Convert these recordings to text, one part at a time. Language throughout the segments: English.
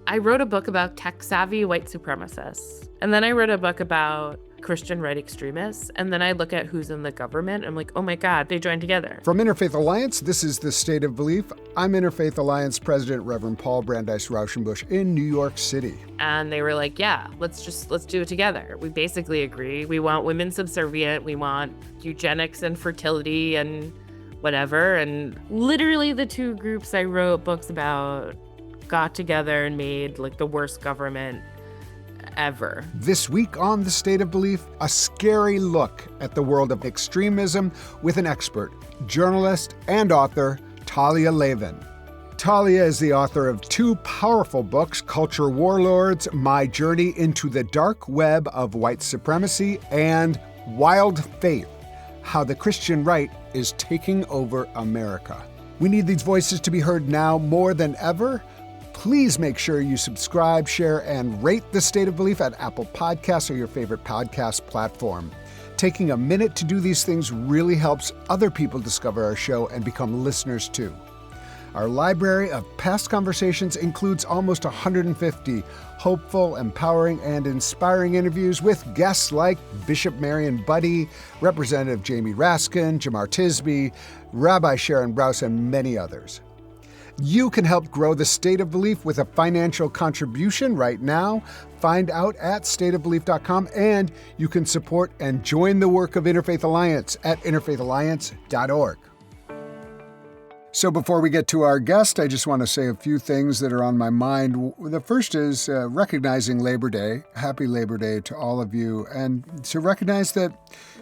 I wrote a book about tech-savvy white supremacists. And then I wrote a book about Christian right extremists. And then I look at who's in the government. I'm like, oh my God, they joined together. From Interfaith Alliance, this is The State of Belief. I'm Interfaith Alliance President Reverend Paul Brandeis Rauschenbusch in New York City. And they were like, yeah, let's do it together. We basically agree. We want women subservient. We want eugenics and fertility and whatever. And literally the two groups I wrote books about got together and made like the worst government ever. This week on The State of Belief, a scary look at the world of extremism with an expert, journalist and author, Talia Lavin. Talia is the author of two powerful books, Culture Warlords, My Journey into the Dark Web of White Supremacy, and Wild Faith, How the Christian Right is Taking Over America. We need these voices to be heard now more than ever. Please make sure you subscribe, share, and rate The State of Belief at Apple Podcasts or your favorite podcast platform. Taking a minute to do these things really helps other people discover our show and become listeners too. Our library of past conversations includes almost 150 hopeful, empowering, and inspiring interviews with guests like Bishop Marion Budde, Representative Jamie Raskin, Jamar Tisby, Rabbi Sharon Brous, and many others. You can help grow The State of Belief with a financial contribution right now. Find out at stateofbelief.com, and you can support and join the work of Interfaith Alliance at interfaithalliance.org. So before we get to our guest, I just want to say a few things that are on my mind. The first is recognizing Labor Day. Happy Labor Day to all of you. And to recognize that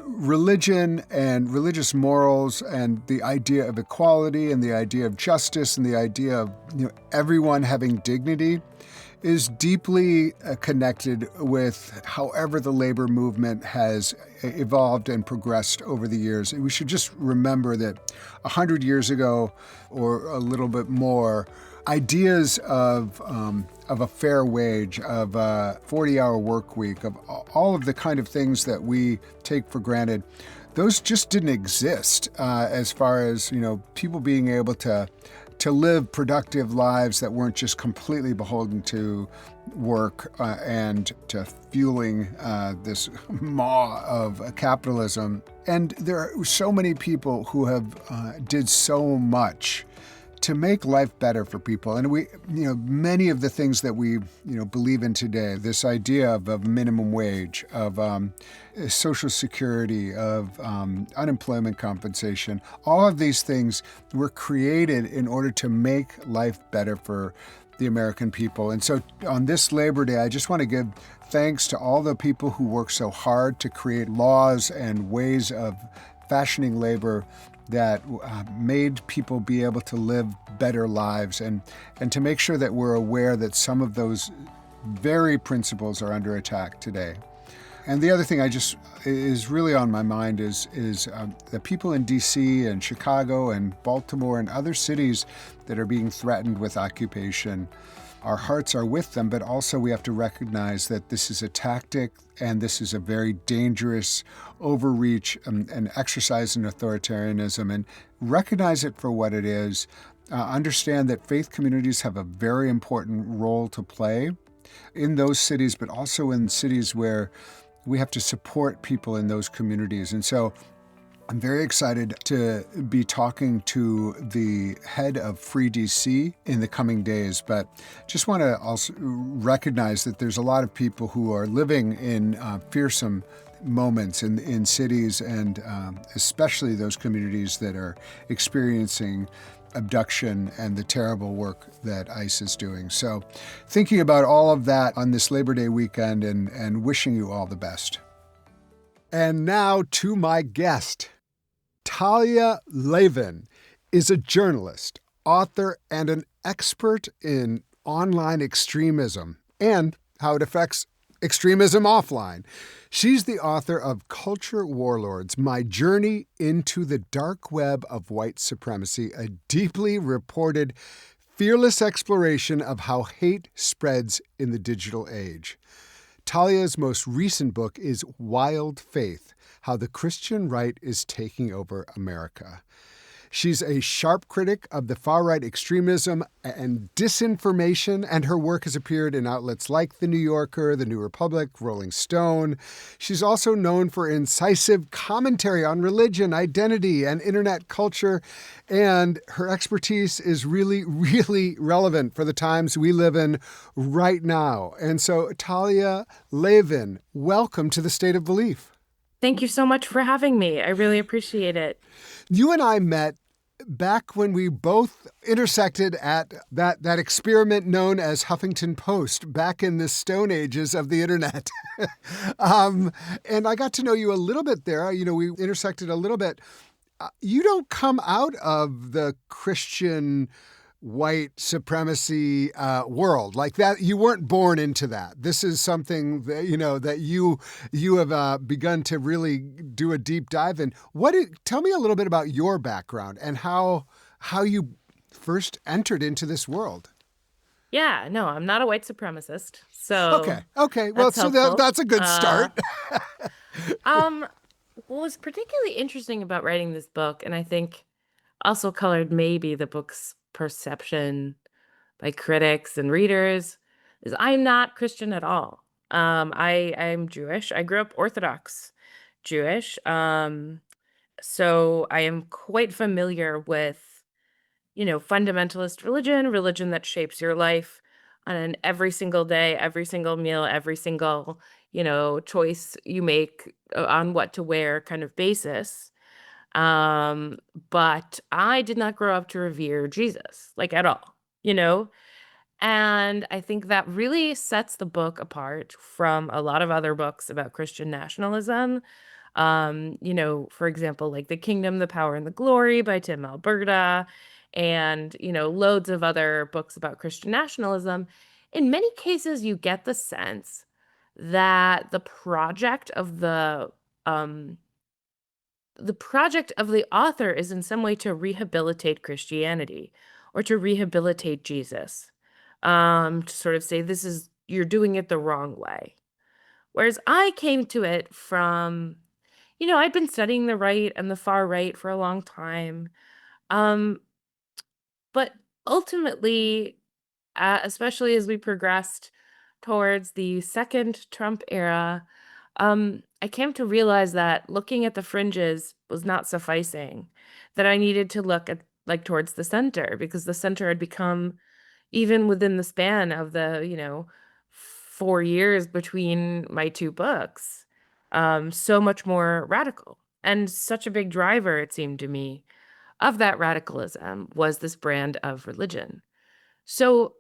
religion and religious morals and the idea of equality and the idea of justice and the idea of everyone having dignity is deeply connected with however the labor movement has evolved and progressed over the years. We should just remember that 100 years ago, or a little bit more, ideas of a fair wage, of a 40-hour work week, of all of the kind of things that we take for granted, those just didn't exist as far as people being able to live productive lives that weren't just completely beholden to work and to fueling this maw of capitalism. And there are so many people who have did so much to make life better for people. And we, many of the things that we, believe in today, this idea of a minimum wage, of Social Security, of unemployment compensation, all of these things were created in order to make life better for the American people. And so on this Labor Day, I just want to give thanks to all the people who work so hard to create laws and ways of fashioning labor that made people be able to live better lives, and to make sure that we're aware that some of those very principles are under attack today. And the other thing is really on my mind is the people in D.C. and Chicago and Baltimore and other cities that are being threatened with occupation. Our hearts are with them, but also we have to recognize that this is a tactic and this is a very dangerous overreach and exercise in authoritarianism, and recognize it for what it is. Understand that faith communities have a very important role to play in those cities, but also in cities where we have to support people in those communities. And so I'm very excited to be talking to the head of Free DC in the coming days, but just want to also recognize that there's a lot of people who are living in fearsome moments in cities, and especially those communities that are experiencing abduction and the terrible work that ICE is doing. So thinking about all of that on this Labor Day weekend, and wishing you all the best. And now to my guest. Talia Lavin is a journalist, author, and an expert in online extremism and how it affects extremism offline. She's the author of Culture Warlords, My Journey into the Dark Web of White Supremacy, a deeply reported, fearless exploration of how hate spreads in the digital age. Talia's most recent book is Wild Faith, How the Christian Right is Taking Over America. She's a sharp critic of the far-right extremism and disinformation, and her work has appeared in outlets like The New Yorker, The New Republic, Rolling Stone. She's also known for incisive commentary on religion, identity, and internet culture, and her expertise is really, really relevant for the times we live in right now. And so, Talia Lavin, welcome to the State of Belief. Thank you so much for having me. I really appreciate it. You and I met back when we both intersected at that experiment known as Huffington Post back in the stone ages of the internet. And I got to know you a little bit there. We intersected a little bit. You don't come out of the Christian white supremacy world like that. You weren't born into that. This is something that that you have begun to really do a deep dive in. Tell me a little bit about your background and how you first entered into this world. Yeah, no, I'm not a white supremacist. So Okay. Well, so that's a good start. What was particularly interesting about writing this book, and I think also colored maybe the book's perception by critics and readers, is I'm not Christian at all. I'm Jewish. I grew up Orthodox Jewish. So I am quite familiar with, fundamentalist religion that shapes your life on an every single day, every single meal, every single, choice you make on what to wear kind of basis. Um, but I did not grow up to revere Jesus, like at all, you know? And I think that really sets the book apart from a lot of other books about Christian nationalism. For example, like The Kingdom, the Power, and the Glory by Tim Alberta, and, loads of other books about Christian nationalism. In many cases, you get the sense that um, the project of the author is in some way to rehabilitate Christianity or to rehabilitate Jesus, to sort of say, you're doing it the wrong way. Whereas I came to it from, I'd been studying the right and the far right for a long time. Um, but ultimately, especially as we progressed towards the second Trump era, I came to realize that looking at the fringes was not sufficing, that I needed to look at like towards the center because the center had become, even within the span of the, 4 years between my two books, so much more radical. And such a big driver, it seemed to me, of that radicalism was this brand of religion. So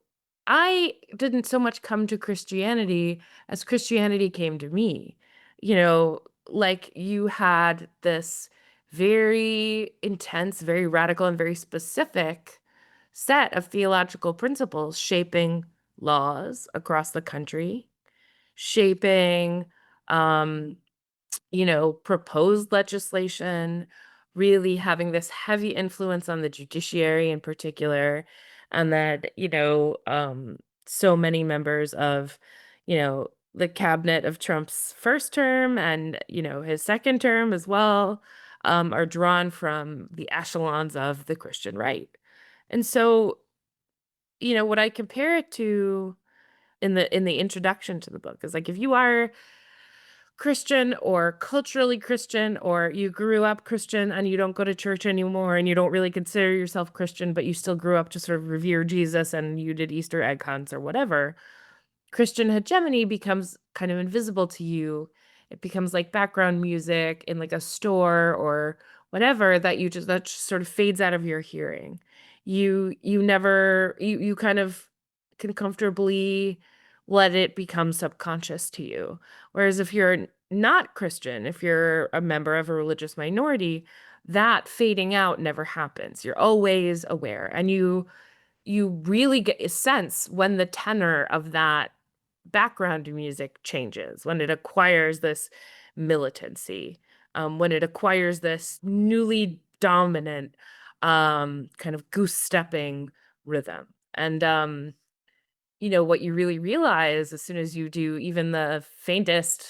I didn't so much come to Christianity as Christianity came to me. Like you had this very intense, very radical, and very specific set of theological principles shaping laws across the country, shaping um, proposed legislation, really having this heavy influence on the judiciary in particular, and that, so many members of, the cabinet of Trump's first term and, his second term as well, are drawn from the echelons of the Christian right. And so, what I compare it to in the introduction to the book is like if you are Christian or culturally Christian, or you grew up Christian and you don't go to church anymore and you don't really consider yourself Christian, but you still grew up to sort of revere Jesus and you did Easter egg hunts or whatever, Christian hegemony becomes kind of invisible to you. It becomes like background music in like a store or whatever that just sort of fades out of your hearing. You never you kind of can comfortably let it become subconscious to you. Whereas if you're not Christian, if you're a member of a religious minority, that fading out never happens. You're always aware, and you really get a sense when the tenor of that background music changes, when it acquires this militancy, when it acquires this newly dominant kind of goose stepping rhythm. And what you really realize as soon as you do even the faintest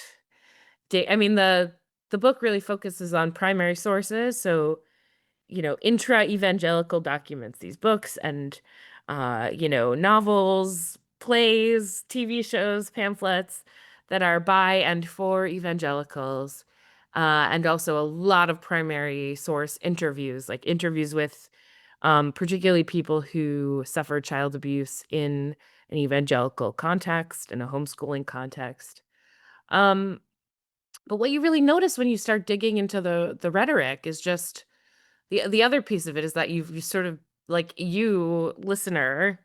I mean, the book really focuses on primary sources, so intra-evangelical documents, these books and, novels, plays, TV shows, pamphlets that are by and for evangelicals, and also a lot of primary source interviews, like interviews with particularly people who suffer child abuse in an evangelical context, in a homeschooling context. Um, but what you really notice when you start digging into the rhetoric is just the other piece of it is that you sort of, like, you listener,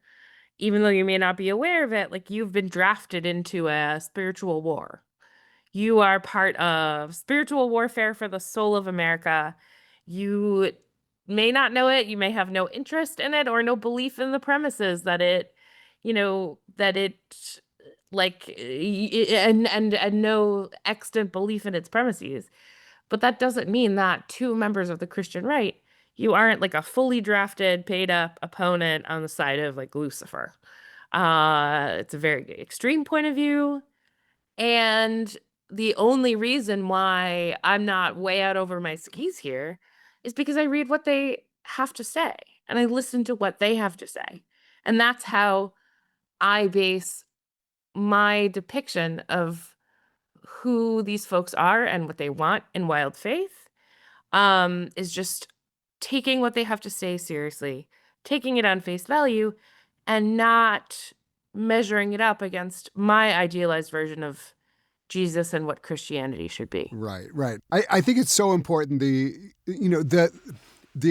even though you may not be aware of it, like, you've been drafted into a spiritual war. You are part of spiritual warfare for the soul of America. You may not know it, you may have no interest in it or no belief in the premises that it, that it, like, and no extant belief in its premises. But that doesn't mean that to members of the Christian right, you aren't like a fully drafted, paid up opponent on the side of like Lucifer. It's a very extreme point of view. And the only reason why I'm not way out over my skis here is because I read what they have to say and I listen to what they have to say. And that's how I base my depiction of who these folks are and what they want in wild faith, is just taking what they have to say seriously, taking it on face value, and not measuring it up against my idealized version of Jesus and what Christianity should be. Right, right. I think it's so important, the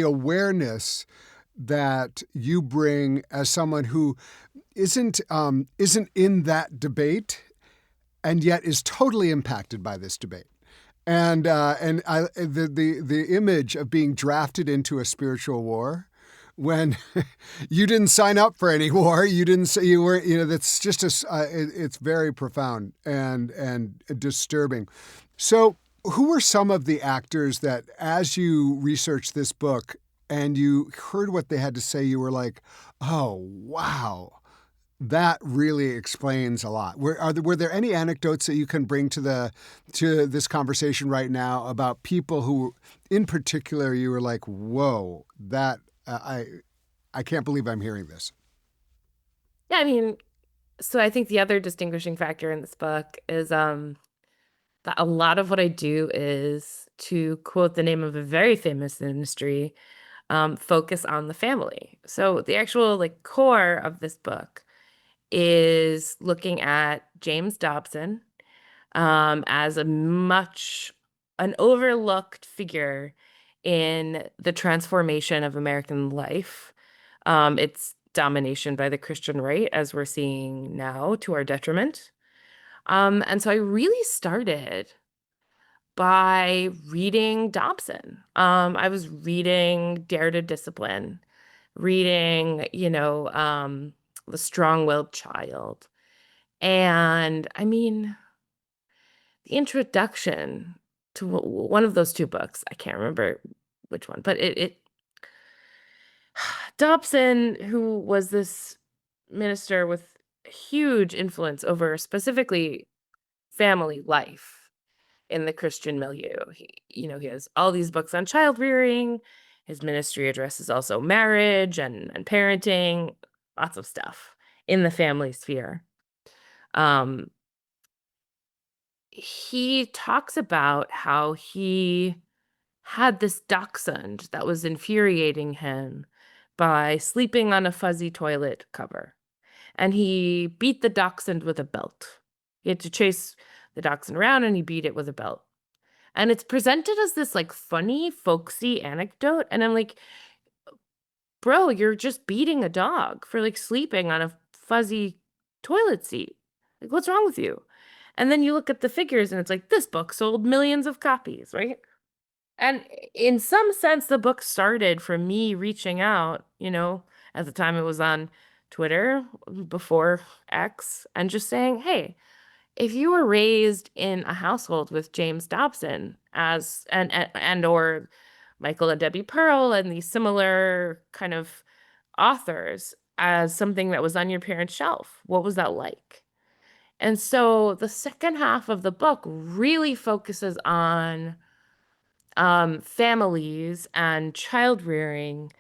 awareness that you bring as someone who isn't in that debate and yet is totally impacted by this debate. The image of being drafted into a spiritual war when you didn't sign up for any war, you didn't say you were, that's just it's very profound and disturbing. So, who were some of the actors that, as you researched this book and you heard what they had to say, you were like, oh wow, that really explains a lot. Were there any anecdotes that you can bring to this conversation right now about people who, in particular, you were like, "Whoa, that I can't believe I'm hearing this." Yeah, I mean, so I think the other distinguishing factor in this book is that a lot of what I do is, to quote the name of a very famous ministry, focus on the family. So the actual like core of this book is looking at James Dobson, as an overlooked figure in the transformation of American life. Its domination by the Christian right, as we're seeing now, to our detriment. And so I really started by reading Dobson. I was reading Dare to Discipline, reading, The Strong-Willed Child. And I mean, the introduction to one of those two books, I can't remember which one, but Dobson, who was this minister with huge influence over specifically family life in the Christian milieu. He has all these books on child rearing. His ministry addresses also marriage and parenting, lots of stuff in the family sphere. He talks about how he had this dachshund that was infuriating him by sleeping on a fuzzy toilet cover. And he beat the dachshund with a belt. He had to chase the dachshund around and he beat it with a belt. And it's presented as this like funny, folksy anecdote. And I'm like, bro, you're just beating a dog for like sleeping on a fuzzy toilet seat. Like, what's wrong with you? And then you look at the figures and it's like, this book sold millions of copies, right? And in some sense, the book started from me reaching out, at the time it was on Twitter before X, and just saying, hey, if you were raised in a household with James Dobson and or Michael and Debbie Pearl and these similar kind of authors as something that was on your parents' shelf, what was that like? And so the second half of the book really focuses on families and child rearing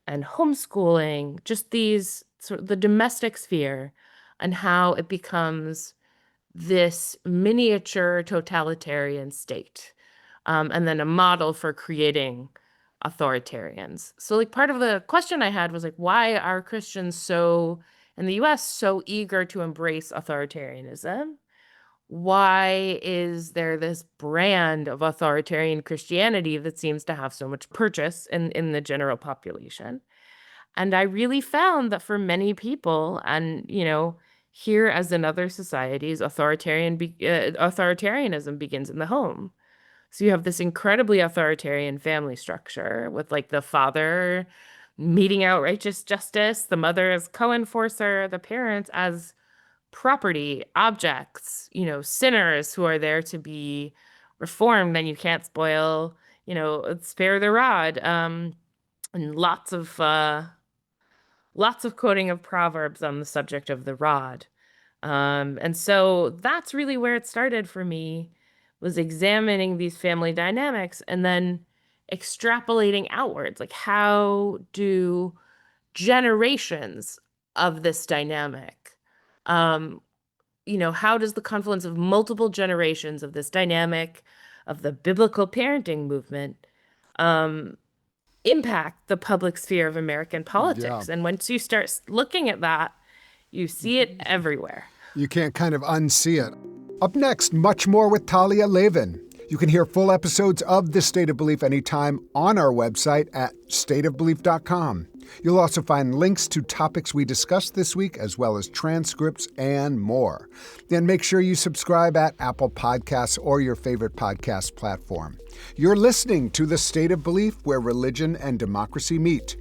and homeschooling, just these sort of the domestic sphere, and how it becomes this miniature totalitarian state, and then a model for creating authoritarians. So, like, part of the question I had was like, why are Christians so in the US so eager to embrace authoritarianism? Why is there this brand of authoritarian Christianity that seems to have so much purchase in the general population? And I really found that for many people, and here as in other societies, authoritarianism begins in the home. So you have this incredibly authoritarian family structure with like the father meting out righteous justice, the mother as co-enforcer, the parents as property, objects, sinners who are there to be reformed. Then you can't spoil, spare the rod. And lots of quoting of proverbs on the subject of the rod. And so that's really where it started for me, was examining these family dynamics and then extrapolating outwards. Like, how do generations of this dynamic, um, how does the confluence of multiple generations of this dynamic of the biblical parenting movement um, impact the public sphere of American Yeah. politics? And once you start looking at that, you see it everywhere. You can't kind of unsee it. Up next, much more with Talia Lavin. You can hear full episodes of The State of Belief anytime on our website at stateofbelief.com. You'll also find links to topics we discussed this week, as well as transcripts and more. Then make sure you subscribe at Apple Podcasts or your favorite podcast platform. You're listening to The State of Belief, where religion and democracy meet.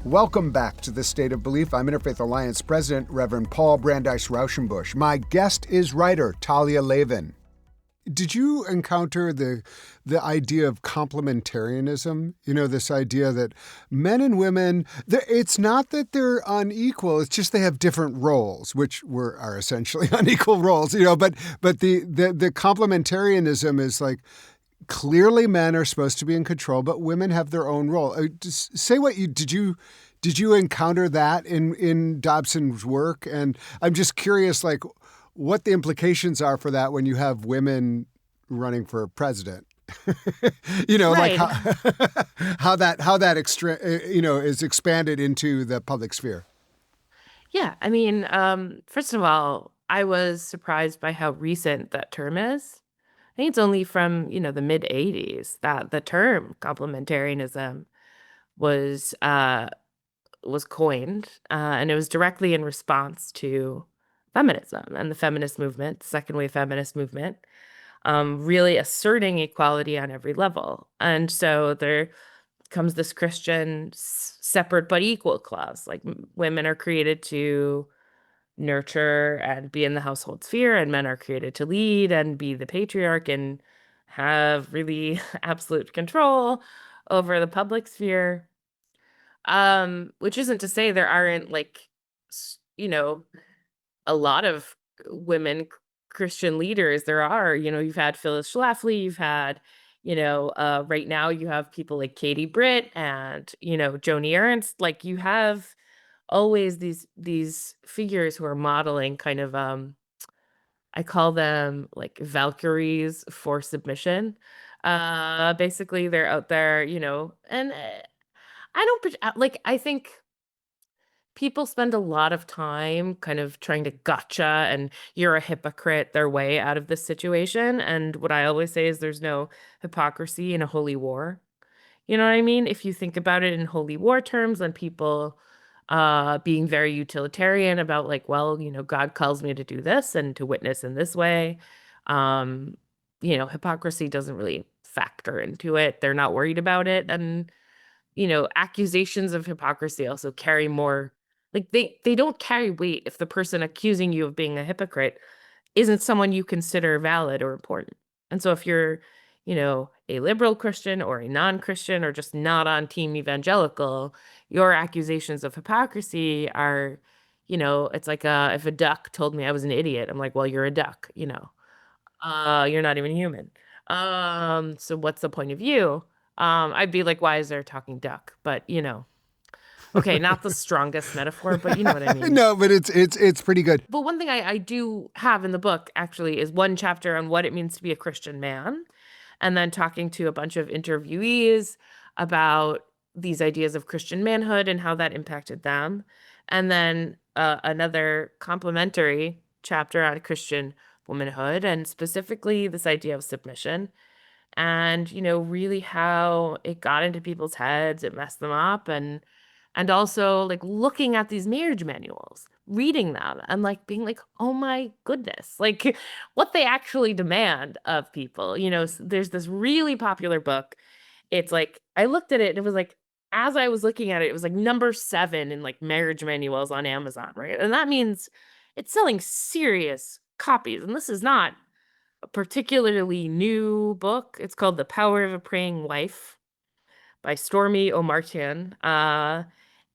Welcome back to The State of Belief. I'm Interfaith Alliance President, Reverend Paul Brandeis Rauschenbusch. My guest is writer Talia Lavin. Did you encounter the idea of complementarianism? This idea that men and women, it's not that they're unequal, it's just they have different roles, which are essentially unequal roles, but the complementarianism is like, clearly men are supposed to be in control, but women have their own role. Just say what did you encounter that in Dobson's work? And I'm just curious, like, what the implications are for that when you have women running for president. Right. Like how that is expanded into the public sphere. Yeah. I mean, first of all, I was surprised by how recent that term is. I think it's only from, the mid 80s that the term complementarianism was coined, and it was directly in response to feminism and the feminist movement, the second wave feminist movement, really asserting equality on every level. And so there comes this Christian separate but equal clause, like women are created to nurture and be in the household sphere, and men are created to lead and be the patriarch and have really absolute control over the public sphere. Which isn't to say there aren't, like, a lot of women Christian leaders. There are, you've had Phyllis Schlafly, you've had, right now you have people like Katie Britt and, Joni Ernst. Like, you have always these figures who are modeling kind of, I call them like Valkyries for submission. Basically they're out there, and I don't like, I think people spend a lot of time kind of trying to gotcha and you're a hypocrite their way out of this situation. And what I always say is there's no hypocrisy in a holy war. You know what I mean? If you think about it in holy war terms, and people being very utilitarian about, like, well, God calls me to do this and to witness in this way. Um, hypocrisy doesn't really factor into it. They're not worried about it. And, accusations of hypocrisy also carry more, like they don't carry weight if the person accusing you of being a hypocrite isn't someone you consider valid or important. And so if you're, a liberal Christian or a non-Christian or just not on team evangelical, your accusations of hypocrisy are, it's like if a duck told me I was an idiot, I'm like, well, you're a duck, you're not even human. So what's the point of you? I'd be like, why is there a talking duck? But, okay, not the strongest metaphor, but you know what I mean. No, but it's pretty good. But one thing I do have in the book actually is one chapter on what it means to be a Christian man, and then talking to a bunch of interviewees about these ideas of Christian manhood and how that impacted them. And then another complementary chapter on Christian womanhood and specifically this idea of submission and, really how it got into people's heads, it messed them up, and also like looking at these marriage manuals, reading them and like being like, oh my goodness, like what they actually demand of people. There's this really popular book. It's like, I looked at it and it was like, as I was looking at it, it was like number 7 in like marriage manuals on Amazon, right? And that means it's selling serious copies. And this is not a particularly new book. It's called The Power of a Praying Wife by Stormy O'Martian.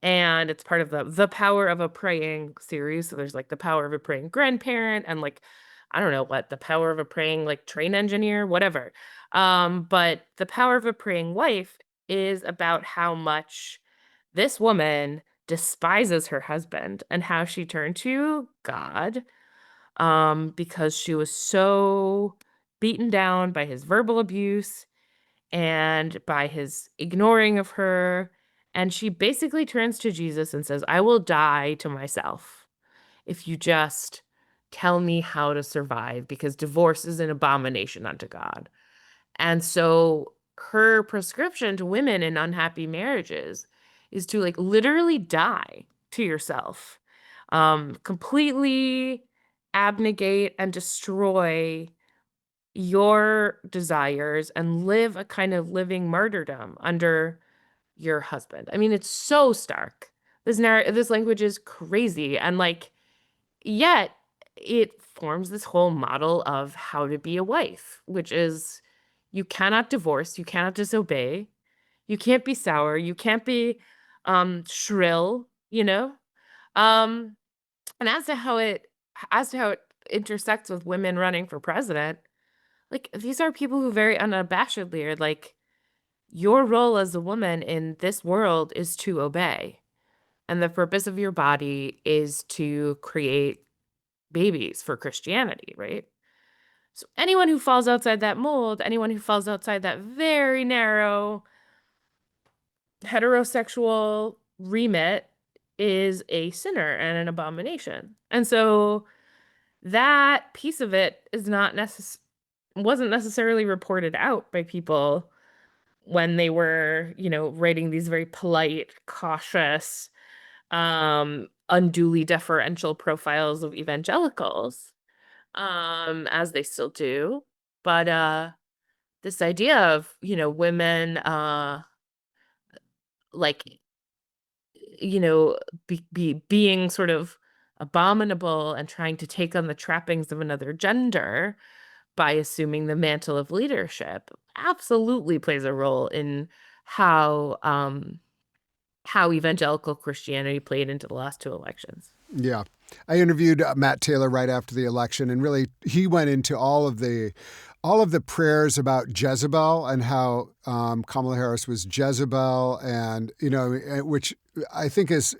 And it's part of the Power of a Praying series. So there's like The Power of a Praying Grandparent and like, I don't know what, The Power of a Praying like train engineer, whatever. But The Power of a Praying Wife is about how much this woman despises her husband and how she turned to God because she was so beaten down by his verbal abuse and by his ignoring of her. And she basically turns to Jesus and says, I will die to myself if you just tell me how to survive, because divorce is an abomination unto God. And so her prescription to women in unhappy marriages is to like literally die to yourself, completely abnegate and destroy your desires and live a kind of living martyrdom under your husband. I mean, it's so stark. This language is crazy, and like, yet it forms this whole model of how to be a wife, which is you cannot divorce, you cannot disobey, you can't be sour, you can't be shrill, Um and as to how it intersects with women running for president, like these are people who very unabashedly are like, your role as a woman in this world is to obey. And the purpose of your body is to create babies for Christianity, right? So anyone who falls outside that mold, anyone who falls outside that very narrow heterosexual remit is a sinner and an abomination. And so that piece of it wasn't necessarily reported out by people when they were, writing these very polite, cautious, unduly deferential profiles of evangelicals, as they still do. But this idea of, women like, being sort of abominable and trying to take on the trappings of another gender by assuming the mantle of leadership absolutely plays a role in how evangelical Christianity played into the last 2 elections. Yeah. I interviewed Matt Taylor right after the election, and really he went into all of the prayers about Jezebel and how Kamala Harris was Jezebel, and which I think is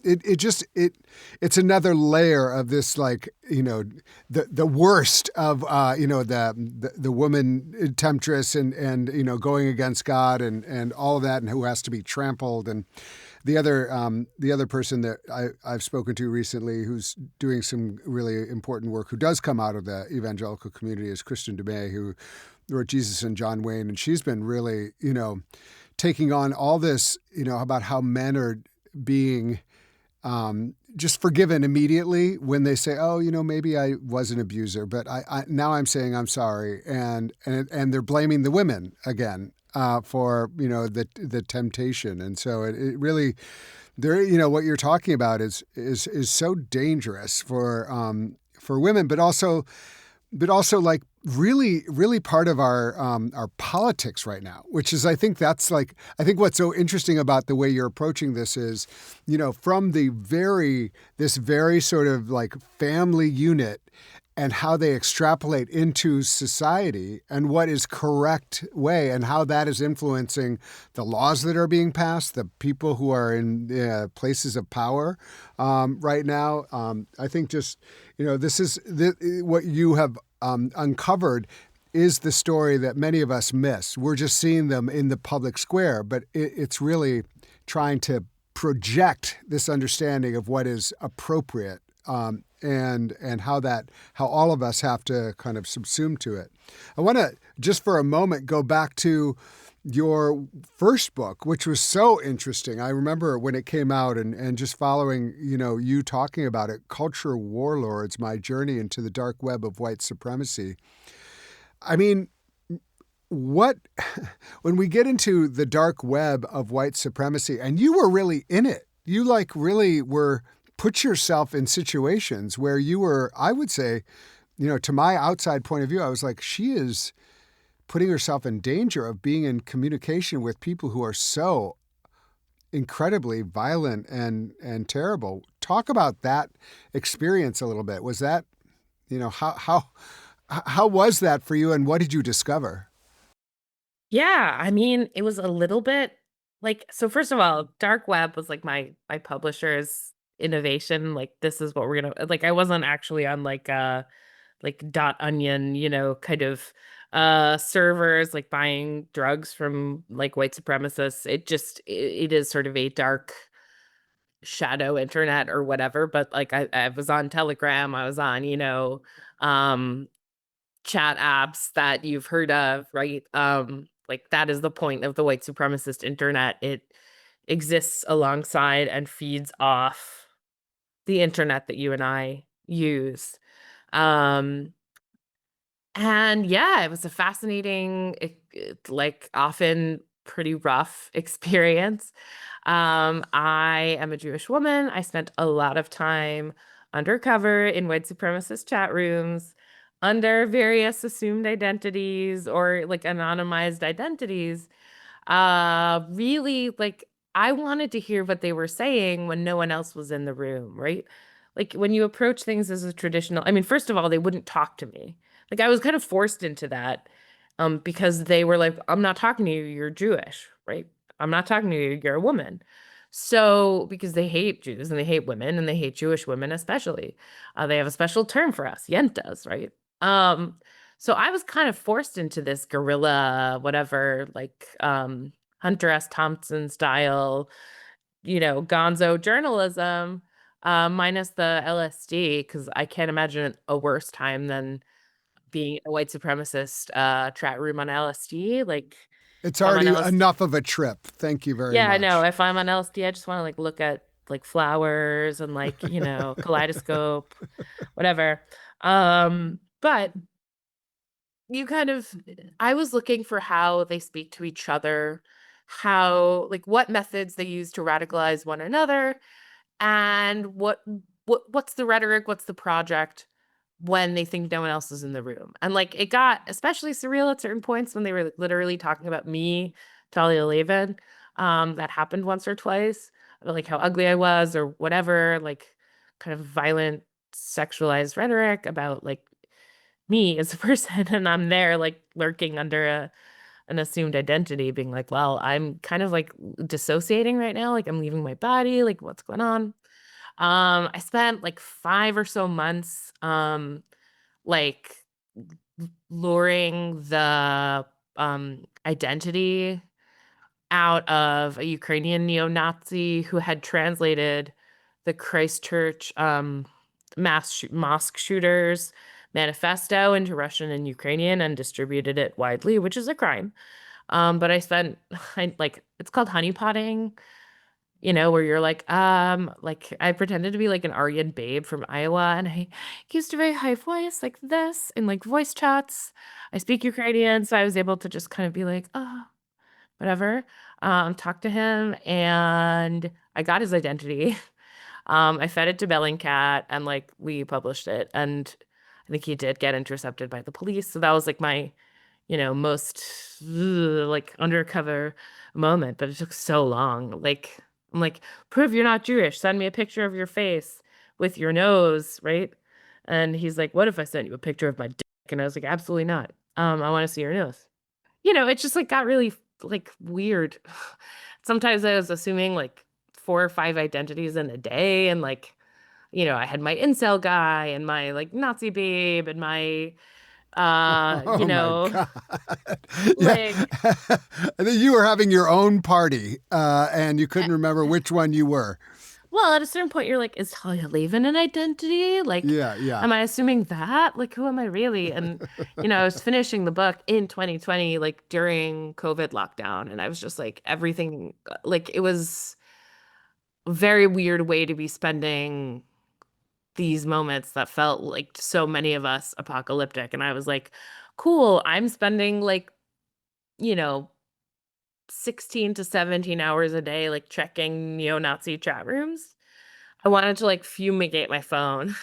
it's another layer of this, like, the worst of the woman temptress and going against God and all of that, and who has to be trampled. And the other person that I've spoken to recently who's doing some really important work, who does come out of the evangelical community, is Kristen DeMay, who wrote Jesus and John Wayne. And she's been really, taking on all this, about how men are being just forgiven immediately when they say, "Oh, maybe I was an abuser, but now I'm saying I'm sorry," and they're blaming the women again for the temptation, and so it really there what you're talking about is so dangerous for women, but also like really part of our politics right now, which is I think what's so interesting about the way you're approaching this is, from this very sort of like family unit and how they extrapolate into society and what is correct way and how that is influencing the laws that are being passed, the people who are in places of power right now. I think just, this is what you have uncovered is the story that many of us miss. We're just seeing them in the public square, but it's really trying to project this understanding of what is appropriate, and how all of us have to kind of subsume to it. I want to just for a moment go back to your first book, which was so interesting. I remember when it came out and just following, you talking about it, Culture Warlords, My Journey into the Dark Web of White Supremacy. I mean, when we get into the dark web of white supremacy, and you were really in it, you really were put yourself in situations where you were, I would say, to my outside point of view, I was like, she is putting herself in danger of being in communication with people who are so incredibly violent and terrible. Talk about that experience a little bit. Was that, how was that for you, and what did you discover? Yeah, I mean, it was a little bit like, so first of all, dark web was like my publisher's innovation. Like, this is what we're gonna like. I wasn't actually on like dot onion, kind of servers like buying drugs from like white supremacists. It is sort of a dark shadow internet or whatever. But like I was on Telegram, I was on, um chat apps that you've heard of, right? Like that is the point of the white supremacist internet. It exists alongside and feeds off the internet that you and I use. Um, and yeah, it was a fascinating, like often pretty rough experience. I am a Jewish woman. I spent a lot of time undercover in white supremacist chat rooms under various assumed identities or like anonymized identities. Really, like I wanted to hear what they were saying when no one else was in the room, right? Like when you approach things as a traditional, I mean, first of all, they wouldn't talk to me. Like I was kind of forced into that, because they were like, I'm not talking to you, you're Jewish, right? I'm not talking to you, you're a woman. So, because they hate Jews and they hate women and they hate Jewish women especially. They have a special term for us, yentas, right? Um, so I was kind of forced into this guerrilla, whatever, like Hunter S. Thompson style, gonzo journalism, minus the LSD, because I can't imagine a worse time than being a white supremacist chat room on LSD. Like It's if I'm on already LSD, enough of a trip. Thank you very yeah, I know. much. If I'm on LSD, I just want to like look at like flowers and like, kaleidoscope, whatever. But you kind of, I was looking for how they speak to each other, how, like, what methods they use to radicalize one another, and what's the rhetoric, what's the project when they think no one else is in the room. And like it got especially surreal at certain points when they were like, literally talking about me, Talia Lavin. That happened once or twice, about, like how ugly I was or whatever, like kind of violent sexualized rhetoric about like me as a person. And I'm there like lurking under an assumed identity, being like, well, I'm kind of like dissociating right now, like I'm leaving my body, like what's going on. I spent like 5 or so months like luring the identity out of a Ukrainian neo-Nazi who had translated the Christchurch mosque shooters manifesto into Russian and Ukrainian and distributed it widely, which is a crime. But I spent, like, it's called honeypotting. where you're like I pretended to be like an Aryan babe from Iowa, and I used a very high voice like this in like voice chats. I speak Ukrainian, so I was able to just kind of be like, oh, whatever, talk to him, and I got his identity. I fed it to Bellingcat, and like we published it, and I think he did get intercepted by the police. So that was like my, most like undercover moment, but it took so long. Like I'm like, prove you're not Jewish. Send me a picture of your face with your nose, right? And he's like, what if I sent you a picture of my dick? And I was like, absolutely not. I want to see your nose. It just like got really like weird. Sometimes I was assuming like 4 or 5 identities in a day, and like, I had my incel guy and my like Nazi babe and my Oh my God. Yeah. like And then you were having your own party, and you couldn't remember which one you were. well, at a certain point you're like, is Talia Lavin an identity? Like, Yeah, yeah. am I assuming that? Like, who am I really? And I was finishing the book in 2020, like during COVID lockdown, and I was just like everything, like it was a very weird way to be spending these moments that felt like so many of us apocalyptic. And I was like, cool, I'm spending like, you know, 16 to 17 hours a day, like checking neo-Nazi chat rooms. I wanted to like fumigate my phone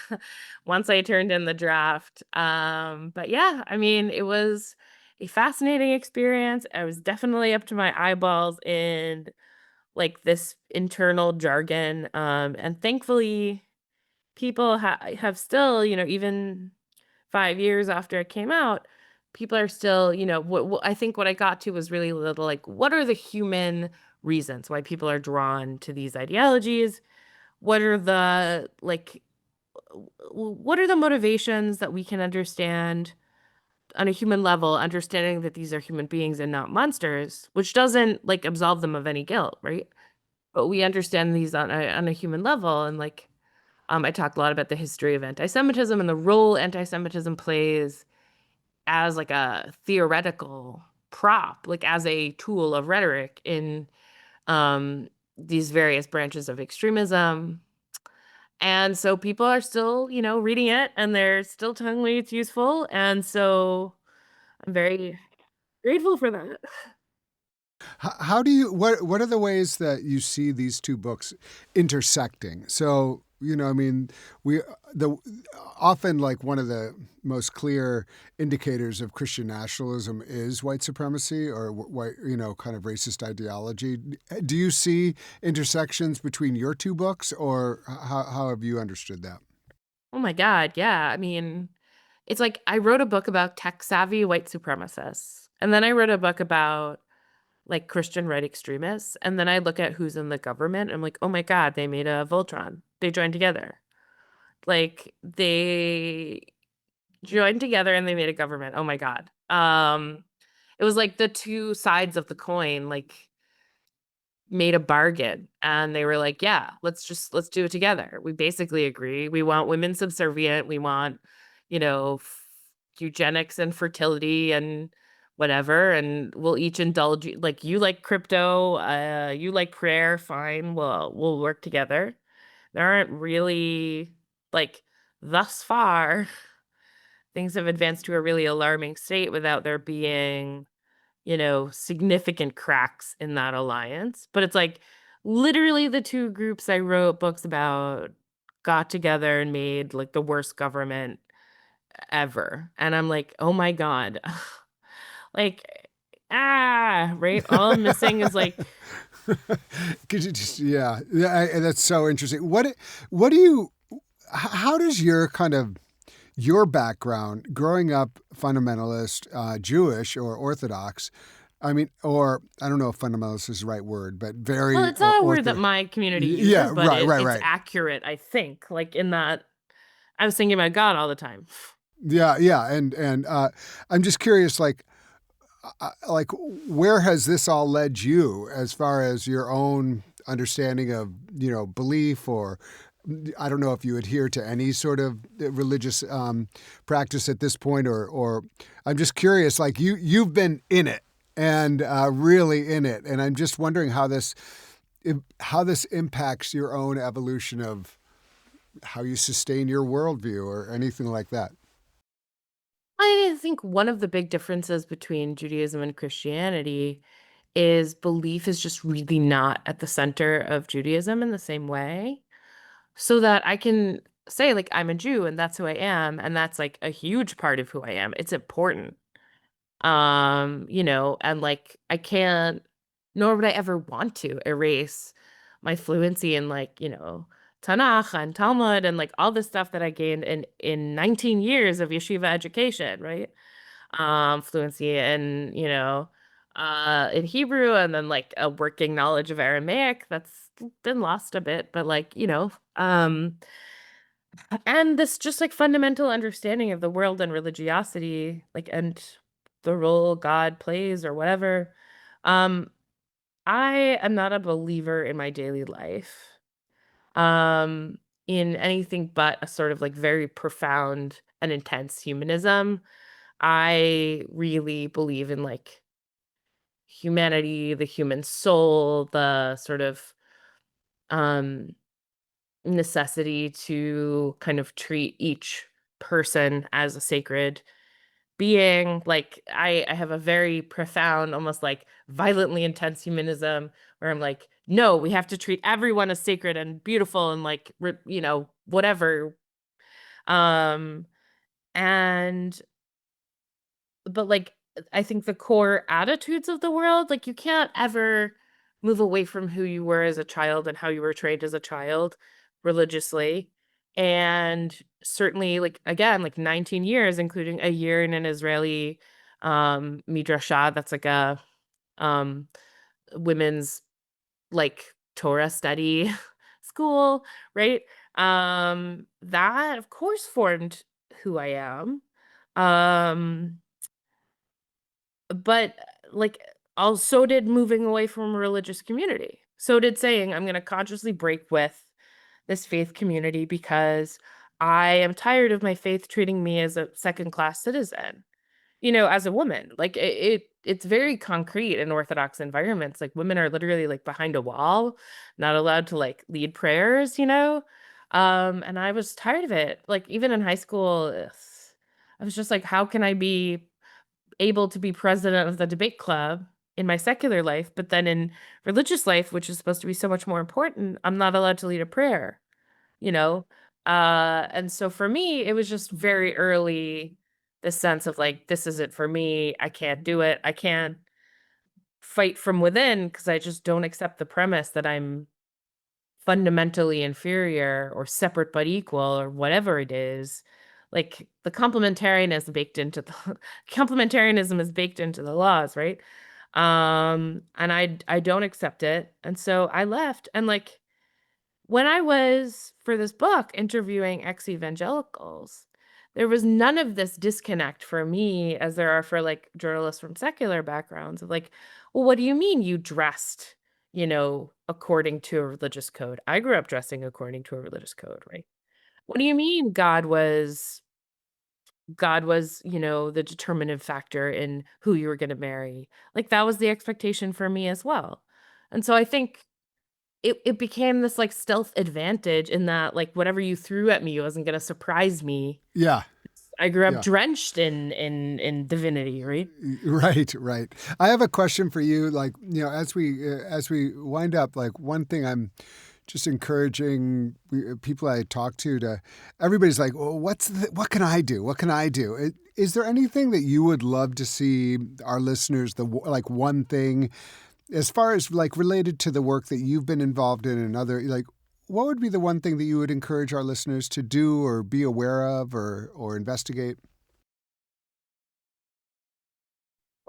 once I turned in the draft. But yeah, I mean, it was a fascinating experience. I was definitely up to my eyeballs in like this internal jargon. And thankfully, people have still, even 5 years after it came out, people are still, I think what I got to was really little like, what are the human reasons why people are drawn to these ideologies? What are the like, what are the motivations that we can understand on a human level, understanding that these are human beings and not monsters, which doesn't like absolve them of any guilt, right? But we understand these on a human level, and like I talked a lot about the history of anti-Semitism and the role anti-Semitism plays as like a theoretical prop, like as a tool of rhetoric in these various branches of extremism. And so people are still, reading it, and they're still telling me it's useful. And so I'm very grateful for that. How do you, what are the ways that you see these two books intersecting? So, I mean, the often like one of the most clear indicators of Christian nationalism is white supremacy or white, kind of racist ideology. Do you see intersections between your two books, or how have you understood that? Oh my God. Yeah. I mean, it's like I wrote a book about tech savvy white supremacists. And then I wrote a book about like Christian right extremists. And then I look at who's in the government. I'm like, oh my God, they made a Voltron. They joined together. Like they joined together and they made a government. Oh my God. It was like the two sides of the coin, like made a bargain, and they were like, yeah, let's do it together. We basically agree. We want women subservient. We want, eugenics and fertility and whatever, and we'll each indulge. Like you like crypto, you like prayer, fine. We'll work together. There aren't really like thus far things have advanced to a really alarming state without there being significant cracks in that alliance. But it's like literally the two groups I wrote books about got together and made like the worst government ever. And I'm like, oh my God. Like, right? All I'm missing is like, Could you just, yeah, that's so interesting. What do you, how does your kind of, your background, growing up fundamentalist, Jewish or Orthodox, I mean, or I don't know if fundamentalist is the right word, but very well, it's not a word that my community uses, yeah, but right, it's right. accurate, I think. Like in that, I was thinking about God all the time. Yeah, yeah, and I'm just curious, like where has this all led you as far as your own understanding of belief, or I don't know if you adhere to any sort of religious practice at this point, or I'm just curious, like you've been in it and really in it, and I'm just wondering how this how this impacts your own evolution of how you sustain your worldview or anything like that. I think one of the big differences between Judaism and Christianity is belief is just really not at the center of Judaism in the same way. So that I can say, like, I'm a Jew and that's who I am, and that's like a huge part of who I am. It's important. And like I can't, nor would I ever want to erase my fluency in, like, Tanakh and Talmud and like all this stuff that I gained in 19 years of yeshiva education, right? Fluency in Hebrew, and then like a working knowledge of Aramaic that's been lost a bit, but like, and this just like fundamental understanding of the world and religiosity, like, and the role God plays or whatever. Um, I am not a believer in my daily life, um, in anything but a sort of like very profound and intense humanism. I really believe in like humanity, the human soul, the sort of um necessity to kind of treat each person as a sacred being. Like I have a very profound, almost like violently intense humanism where I'm like, no, we have to treat everyone as sacred and beautiful and like whatever. Um and but like I think the core attitudes of the world, like you can't ever move away from who you were as a child and how you were trained as a child religiously. And certainly, like, again, like 19 years, including a year in an Israeli midrashah, that's like a um women's like Torah study school, right? That of course formed who I am. Um but, like, so did moving away from a religious community. So did saying, "I'm gonna consciously break with this faith community because I am tired of my faith treating me as a second-class citizen," as a woman. Like, it's very concrete in Orthodox environments. Like, women are literally, like, behind a wall, not allowed to, like, lead prayers, you know? And I was tired of it. Like, even in high school, I was just like, "How can I be able to be president of the debate club in my secular life, but then in religious life, which is supposed to be so much more important, I'm not allowed to lead a prayer, you know? And so for me, it was just very early this sense of like, this isn't for me. I can't do it. I can't fight from within because I just don't accept the premise that I'm fundamentally inferior or separate but equal or whatever it is. Like the complementarianism is baked into the laws, right? And I don't accept it. And so I left. And like when I was for this book interviewing ex-evangelicals, there was none of this disconnect for me as there are for like journalists from secular backgrounds of like, well, what do you mean you dressed, according to a religious code? I grew up dressing according to a religious code, right? What do you mean God was, the determinative factor in who you were going to marry? Like that was the expectation for me as well. And so I think it became this like stealth advantage in that like whatever you threw at me wasn't going to surprise me. Yeah. I grew up Yeah. drenched in divinity, right? Right, right. I have a question for you. Like, as we wind up, like one thing I'm just encouraging people I talk to everybody's like, well, what can I do? What can I do? Is there anything that you would love to see our listeners, like one thing, as far as like related to the work that you've been involved in and other, like, what would be the one thing that you would encourage our listeners to do or be aware of or investigate?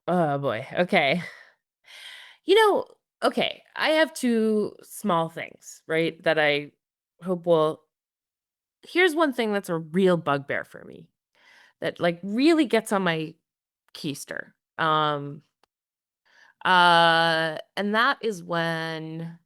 Oh boy. Okay. You know, okay, I have two small things, right? That I hope will here's one thing that's a real bugbear for me that like really gets on my keister. And that is when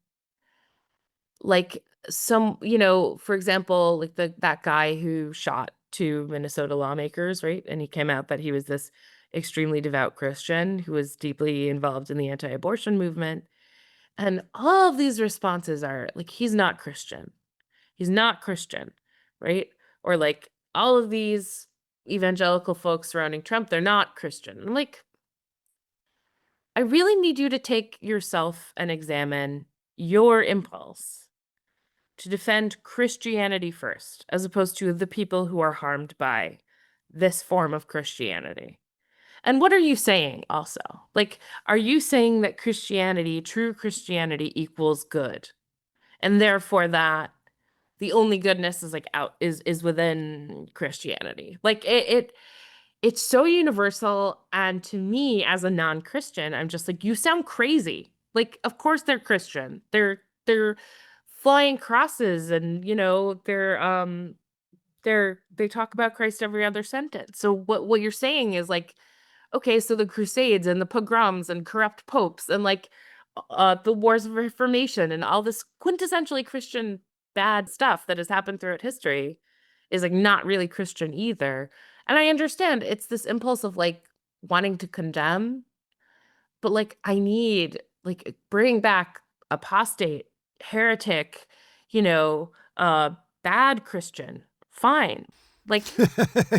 like for example, like that guy who shot two Minnesota lawmakers, right? And he came out that he was this extremely devout Christian who was deeply involved in the anti-abortion movement. And all of these responses are like, he's not Christian. He's not Christian, right? Or like all of these evangelical folks surrounding Trump, they're not Christian. I'm like, I really need you to take yourself and examine your impulse to defend Christianity first, as opposed to the people who are harmed by this form of Christianity. And what are you saying also? Like, are you saying that Christianity, true Christianity, equals good? And therefore that the only goodness is like out is within Christianity. Like it's so universal. And to me, as a non-Christian, I'm just like, you sound crazy. Like, of course they're Christian. They're flying crosses, and they talk about Christ every other sentence. So what you're saying is like, okay, so the Crusades and the pogroms and corrupt popes and like the Wars of Reformation and all this quintessentially Christian bad stuff that has happened throughout history is like not really Christian either. And I understand it's this impulse of like wanting to condemn, but like I need like bring back apostate, heretic, you know, bad Christian. Fine. Like,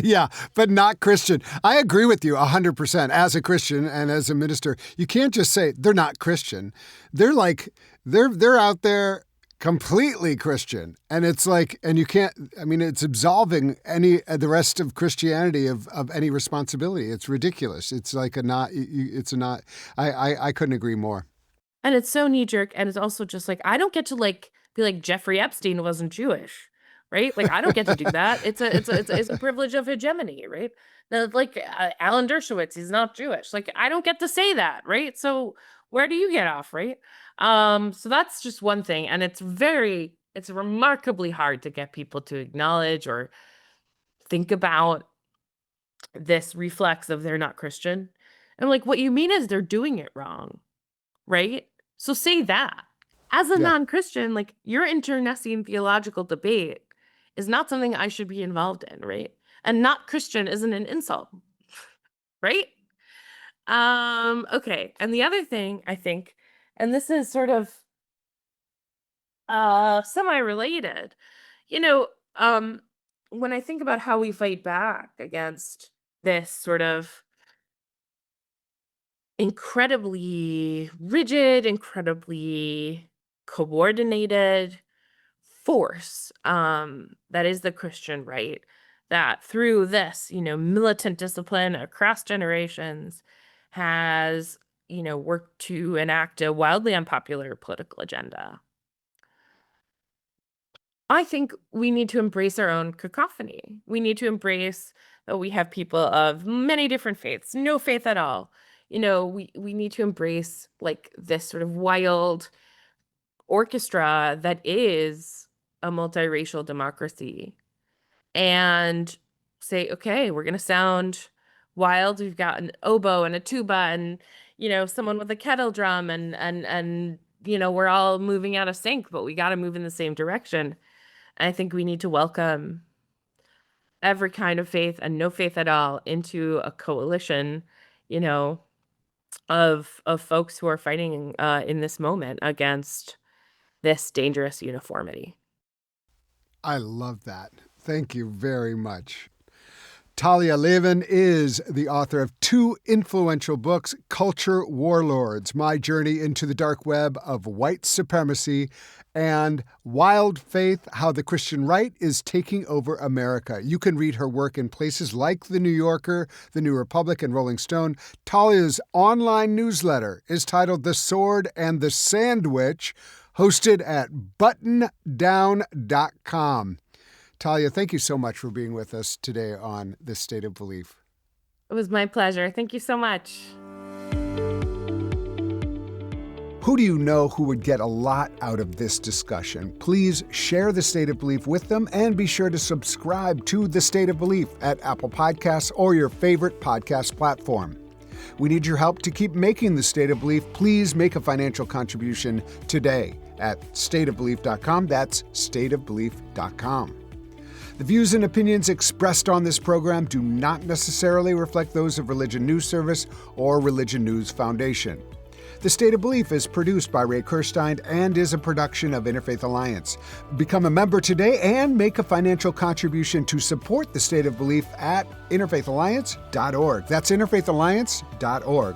Yeah, but not Christian. I agree with you 100%. As a Christian and as a minister, you can't just say they're not Christian. They're like, they're out there completely Christian. And it's like, and you can't, I mean, it's absolving the rest of Christianity of any responsibility. It's ridiculous. It's like I couldn't agree more. and it's so knee jerk. And it's also just like, I don't get to like be like Jeffrey Epstein wasn't Jewish. Right? Like, I don't get to do that. It's a privilege of hegemony, right? Like Alan Dershowitz, he's not Jewish. Like, I don't get to say that, right? So where do you get off, right? So that's just one thing, and it's remarkably hard to get people to acknowledge or think about this reflex of they're not Christian. And like, what you mean is they're doing it wrong, right? So say that. As a non-Christian, like your internecine theological debate is not something I should be involved in, right? And not Christian isn't an insult, right? Okay. And the other thing I think, and this is sort of semi-related, when I think about how we fight back against this sort of incredibly rigid, incredibly coordinated force that is the Christian right, that through this militant discipline across generations has worked to enact a wildly unpopular political agenda. I think we need to embrace our own cacophony. We need to embrace that we have people of many different faiths, no faith at all. We need to embrace like this sort of wild orchestra that is a multiracial democracy, and say, okay, we're going to sound wild. We've got an oboe and a tuba and, someone with a kettle drum and we're all moving out of sync, but we got to move in the same direction. And I think we need to welcome every kind of faith and no faith at all into a coalition, of folks who are fighting in this moment against this dangerous uniformity. I love that. Thank you very much. Talia Lavin is the author of 2 influential books, Culture Warlords, My Journey into the Dark Web of White Supremacy, and Wild Faith, How the Christian Right is Taking Over America. You can read her work in places like The New Yorker, The New Republic, and Rolling Stone. Talia's online newsletter is titled The Sword and the Sandwich, hosted at buttondown.com. Talia, thank you so much for being with us today on The State of Belief. It was my pleasure. Thank you so much. Who do you know who would get a lot out of this discussion? Please share The State of Belief with them, and be sure to subscribe to The State of Belief at Apple Podcasts or your favorite podcast platform. We need your help to keep making The State of Belief. Please make a financial contribution today at stateofbelief.com. That's stateofbelief.com. The views and opinions expressed on this program do not necessarily reflect those of Religion News Service or Religion News Foundation. The State of Belief is produced by Ray Kirstein and is a production of Interfaith Alliance. Become a member today and make a financial contribution to support the State of Belief at interfaithalliance.org. That's interfaithalliance.org.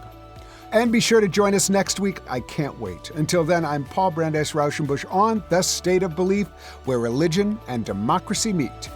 And be sure to join us next week. I can't wait. Until then, I'm Paul Brandeis Rauschenbusch on The State of Belief, where religion and democracy meet.